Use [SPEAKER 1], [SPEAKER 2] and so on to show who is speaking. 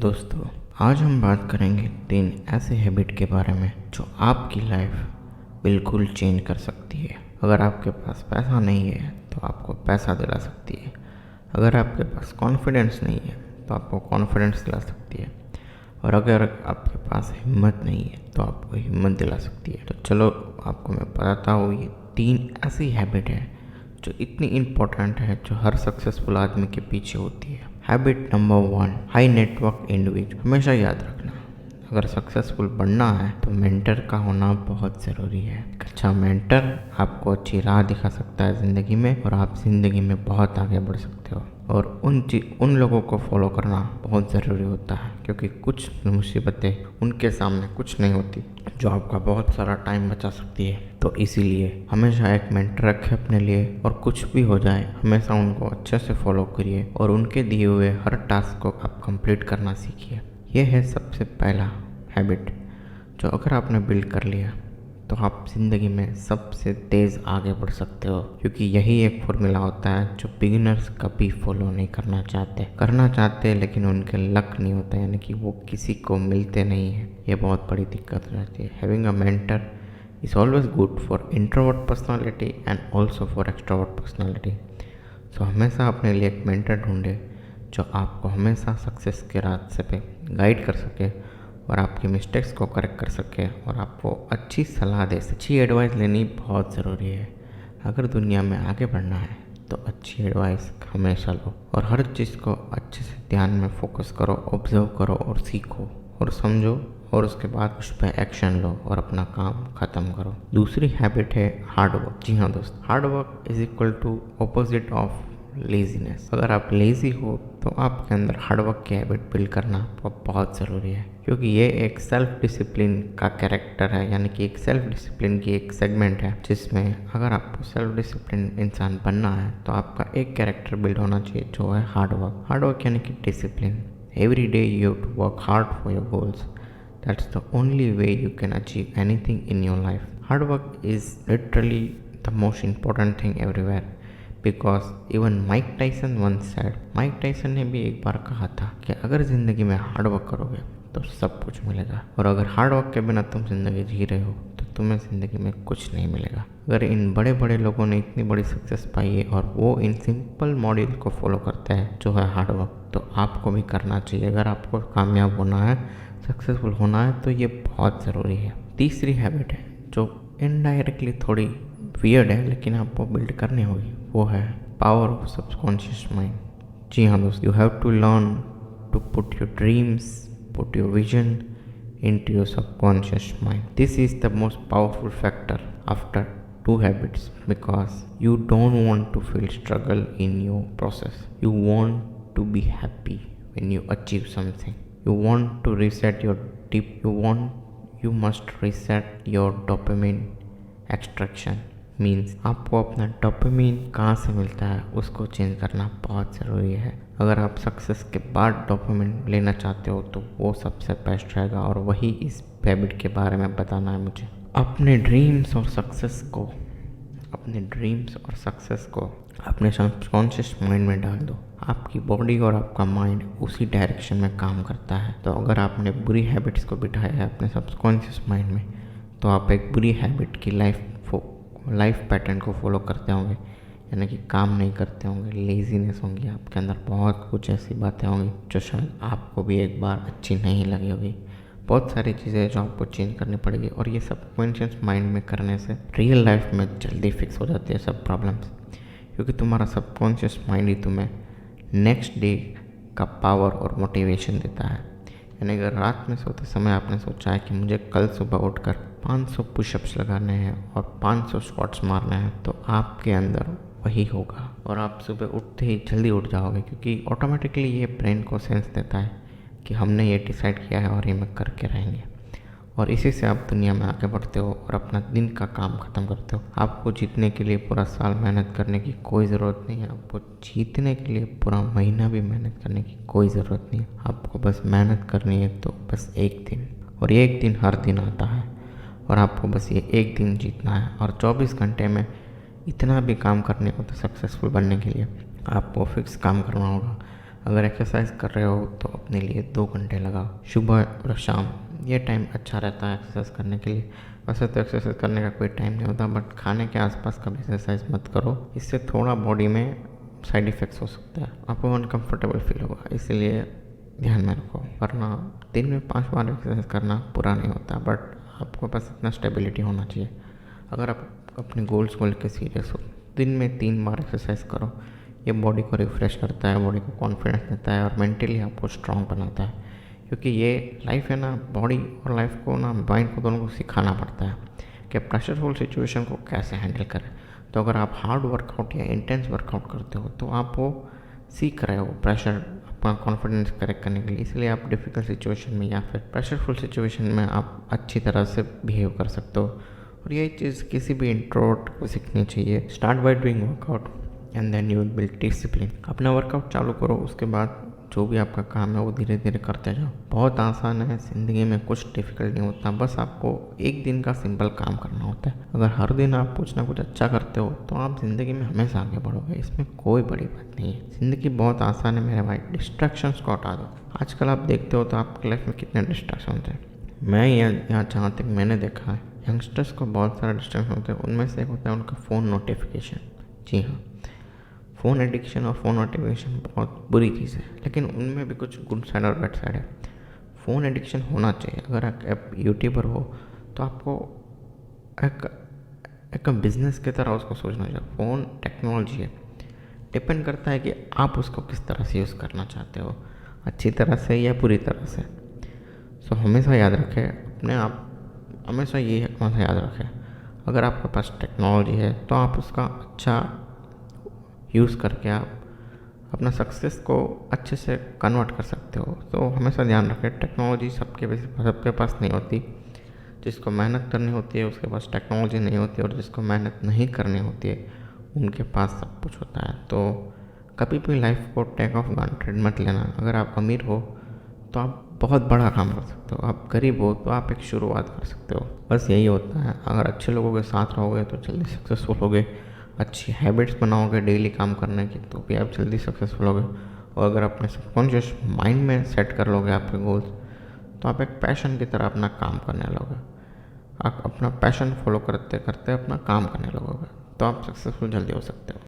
[SPEAKER 1] दोस्तों, आज हम बात करेंगे 3 ऐसे हैबिट के बारे में जो आपकी लाइफ बिल्कुल चेंज कर सकती है। अगर आपके पास पैसा नहीं है तो आपको पैसा दिला सकती है। अगर आपके पास कॉन्फिडेंस नहीं है तो आपको कॉन्फिडेंस दिला सकती है। और अगर आपके पास हिम्मत नहीं है तो आपको हिम्मत दिला सकती है। तो चलो आपको मैं बताता हूँ, ये 3 ऐसी हैबिट है जो इतनी इम्पोर्टेंट है, जो हर सक्सेसफुल आदमी के पीछे होती है। Habit number 1, high network individual. हमेशा याद रखना, अगर सक्सेसफुल बनना है तो मेंटर का होना बहुत ज़रूरी है। एक अच्छा मेंटर आपको अच्छी राह दिखा सकता है ज़िंदगी में, और आप ज़िंदगी में बहुत आगे बढ़ सकते हो। और उन लोगों को फॉलो करना बहुत ज़रूरी होता है, क्योंकि कुछ मुसीबतें उनके सामने कुछ नहीं होती जो आपका बहुत सारा टाइम बचा सकती है। तो इसीलिए हमेशा एक मेंटर रखें अपने लिए, और कुछ भी हो जाए हमेशा उनको अच्छे से फॉलो करिए और उनके दिए हुए हर टास्क को आप कंप्लीट करना सीखिए। यह है सबसे पहला हैबिट, जो अगर आपने बिल्ड कर लिया तो आप ज़िंदगी में सबसे तेज़ आगे बढ़ सकते हो। क्योंकि यही एक फॉर्मूला होता है जो बिगिनर्स कभी फॉलो नहीं करना चाहते लेकिन उनके लक नहीं होता, यानी कि वो किसी को मिलते नहीं हैं। ये बहुत बड़ी दिक्कत हो जाती है। Having a mentor is always good for introvert personality and also for extrovert personality. So हमेशा अपने लिए एक मेंटर ढूंढे जो आपको हमेशा सक्सेस के रास्ते पे गाइड कर सके और आपकी मिस्टेक्स को करेक्ट कर सके और आपको अच्छी सलाह दे सके। अच्छी एडवाइस लेनी बहुत ज़रूरी है। अगर दुनिया में आगे बढ़ना है तो अच्छी एडवाइस हमेशा लो, और हर चीज़ को अच्छे से ध्यान में फोकस करो, ऑब्जर्व करो और सीखो और समझो, और उसके बाद उस पर एक्शन लो और अपना काम ख़त्म करो। दूसरी हैबिट है हार्ड वर्क। जी हाँ दोस्त, hard work is equal to opposite of laziness. अगर आप लेज़ी हो तो आपके अंदर हार्डवर्क की हैबिट बिल्ड करना बहुत ज़रूरी है, क्योंकि ये एक सेल्फ डिसिप्लिन का कैरेक्टर है, यानी कि एक सेल्फ डिसिप्लिन की एक सेगमेंट है, जिसमें अगर आपको सेल्फ डिसिप्लिन इंसान बनना है तो आपका एक कैरेक्टर बिल्ड होना चाहिए जो है हार्डवर्क। हार्डवर्क यानी कि discipline. Every day you have to work hard for your goals. That's the only way you can achieve anything in your life. Hard work is literally the most important thing everywhere. Because even Mike Tyson once said, Mike Tyson ने भी एक बार कहा था कि अगर ज़िंदगी में hard work करोगे तो सब कुछ मिलेगा, और अगर हार्ड वर्क के बिना तुम ज़िंदगी जी रहे हो तो तुम्हें ज़िंदगी में कुछ नहीं मिलेगा। अगर इन बड़े बड़े लोगों ने इतनी बड़ी सक्सेस पाई है और वो इन सिंपल मॉड्यूल को फॉलो करते हैं जो है हार्ड वर्क, तो आपको भी करना चाहिए। अगर आपको कामयाब होना है, सक्सेसफुल होना है, तो ये बहुत ज़रूरी है। तीसरी हैबिट है जो इनडायरेक्टली थोड़ी वियर्ड है लेकिन आपको बिल्ड करनी होगी, वो है पावर ऑफ सबकॉन्शियस माइंड। जी हाँ दोस्त, you have to learn to put your dreams, put your vision into your subconscious mind. This is the most powerful factor after 2 habits, because you don't want to feel struggle in your process. You want to be happy when you achieve something. You want to reset your you must reset your dopamine extraction. Means आपको अपना dopamine कहाँ से मिलता है उसको change करना बहुत ज़रूरी है। अगर आप सक्सेस के बाद डोपामिन लेना चाहते हो तो वो सबसे बेस्ट रहेगा, और वही इस हैबिट के बारे में बताना है मुझे। अपने ड्रीम्स और सक्सेस को अपने सबकॉन्शियस माइंड में डाल दो। आपकी बॉडी और आपका माइंड उसी डायरेक्शन में काम करता है। तो अगर आपने बुरी हैबिट्स को बिठाया है अपने सबकॉन्शियस माइंड में, तो आप एक बुरी हैबिट की लाइफ पैटर्न को फॉलो करते होंगे, यानी कि काम नहीं करते होंगे, लेजीनेस होंगी आपके अंदर, बहुत कुछ ऐसी बातें होंगी जो शायद आपको भी एक बार अच्छी नहीं लगी होगी। बहुत सारी चीज़ें जो आपको चेंज करनी पड़ेगी, और ये सबकॉन्शियस माइंड में करने से रियल लाइफ में जल्दी फिक्स हो जाती है सब प्रॉब्लम्स, क्योंकि तुम्हारा सबकॉन्शियस माइंड ही तुम्हें नेक्स्ट डे का पावर और मोटिवेशन देता है। यानी अगर रात में सोते समय आपने सोचा है कि मुझे कल सुबह उठकर 500 पुशअप्स लगाने हैं और 500 स्क्वाट्स मारने हैं, तो आपके अंदर वही होगा और आप सुबह उठते ही जल्दी उठ जाओगे, क्योंकि ऑटोमेटिकली ये ब्रेन को सेंस देता है कि हमने ये डिसाइड किया है और ये में करके रहेंगे। और इसी से आप दुनिया में आगे बढ़ते हो और अपना दिन का काम ख़त्म करते हो। आपको जीतने के लिए पूरा साल मेहनत करने की कोई ज़रूरत नहीं है, आपको जीतने के लिए पूरा महीना भी मेहनत करने की कोई ज़रूरत नहीं है। आपको बस मेहनत करनी है, तो बस एक दिन, और ये एक दिन हर दिन आता है, और आपको बस ये एक दिन जीतना है। और 24 घंटे में इतना भी काम करने को, तो सक्सेसफुल बनने के लिए आपको फिक्स काम करना होगा। अगर एक्सरसाइज कर रहे हो तो अपने लिए 2 घंटे लगाओ, सुबह और शाम। ये टाइम अच्छा रहता है एक्सरसाइज करने के लिए। वैसे तो एक्सरसाइज करने का कोई टाइम नहीं होता, बट खाने के आसपास कभी एक्सरसाइज मत करो, इससे थोड़ा बॉडी में साइड इफ़ेक्ट्स हो सकता है, आपको अनकम्फर्टेबल फील होगा, इसलिए ध्यान में रखो। वरना दिन में 5 बार एक्सरसाइज करना बुरा नहीं होता, बट आपको पास इतना स्टेबिलिटी होना चाहिए। अगर आप अपने गोल्स को लेकर सीरियस हो, दिन में 3 बार एक्सरसाइज करो। ये बॉडी को रिफ़्रेश करता है, बॉडी को कॉन्फिडेंस देता है और मेंटली आपको स्ट्रॉन्ग बनाता है। क्योंकि ये लाइफ है ना, बॉडी और लाइफ को ना, माइंड को दोनों को सिखाना पड़ता है कि प्रेशरफुल सिचुएशन को कैसे हैंडल करें। तो अगर आप हार्ड वर्कआउट या इंटेंस वर्कआउट करते हो तो आप वो सीख रहे हो प्रेशर, अपना कॉन्फिडेंस करेक्ट करने के लिए। इसलिए आप डिफ़िकल्ट सिचुएशन में या फिर प्रेशरफुल सिचुएशन में आप अच्छी तरह से बिहेव कर सकते हो। और ये चीज़ किसी भी इंट्रोवर्ट को सीखनी चाहिए। Start by doing workout and then you will build discipline. अपना वर्कआउट चालू करो, उसके बाद जो भी आपका काम है वो धीरे धीरे करते जाओ। बहुत आसान है, ज़िंदगी में कुछ डिफ़िकल्ट नहीं होता, बस आपको एक दिन का सिंपल काम करना होता है। अगर हर दिन आप कुछ ना कुछ अच्छा करते हो तो आप ज़िंदगी में हमेशा आगे बढ़ोगे, इसमें कोई बड़ी बात नहीं है। ज़िंदगी बहुत आसान है मेरे भाई, डिस्ट्रैक्शंस को हटा दो। आजकल आप देखते हो तो आपकी लाइफ में कितने डिस्ट्रैक्शंस हैं। मैं यहाँ जहाँ तक मैंने देखा है, यंगस्टर्स को बहुत सारे डिस्ट्रैक्शन होते हैं। उनमें से एक होता है उनका फ़ोन नोटिफिकेशन। जी हाँ, फ़ोन एडिक्शन और फ़ोन नोटिफिकेशन बहुत बुरी चीज़ है, लेकिन उनमें भी कुछ गुड साइड और बैड साइड है। फ़ोन एडिक्शन होना चाहिए। अगर आप यूट्यूबर हो तो आपको एक एक बिज़नेस की तरह उसको सोचना चाहिए। फ़ोन टेक्नोलॉजी है, डिपेंड करता है कि आप उसको किस तरह से यूज़ करना चाहते हो, अच्छी तरह से या बुरी तरह से। सो हमेशा याद रखें अपने आप, हमेशा ये हमेशा याद रखें, अगर आपके पास टेक्नोलॉजी है तो आप उसका अच्छा यूज़ करके आप अपना सक्सेस को अच्छे से कन्वर्ट कर सकते हो। तो हमेशा ध्यान रखें, टेक्नोलॉजी सबके पास नहीं होती। जिसको मेहनत करनी होती है उसके पास टेक्नोलॉजी नहीं होती, और जिसको मेहनत नहीं करनी होती है उनके पास सब कुछ होता है। तो कभी भी लाइफ को टेक ऑफ ग्रांटेड मत लेना। अगर आप अमीर हो तो आप बहुत बड़ा काम कर सकते हो, आप गरीब हो तो आप एक शुरुआत कर सकते हो। बस यही होता है। अगर अच्छे लोगों के साथ रहोगे तो जल्दी सक्सेसफुल होगे, अच्छी हैबिट्स बनाओगे डेली काम करने की तो भी आप जल्दी सक्सेसफुल होगे। और अगर अपने सबकॉन्शियस माइंड में सेट कर लोगे आपके गोल्स, तो आप एक पैशन की तरह अपना काम करने लगोगे। आप अपना पैशन फॉलो करते करते अपना काम करने लगोगे, तो आप सक्सेसफुल जल्दी हो सकते हो।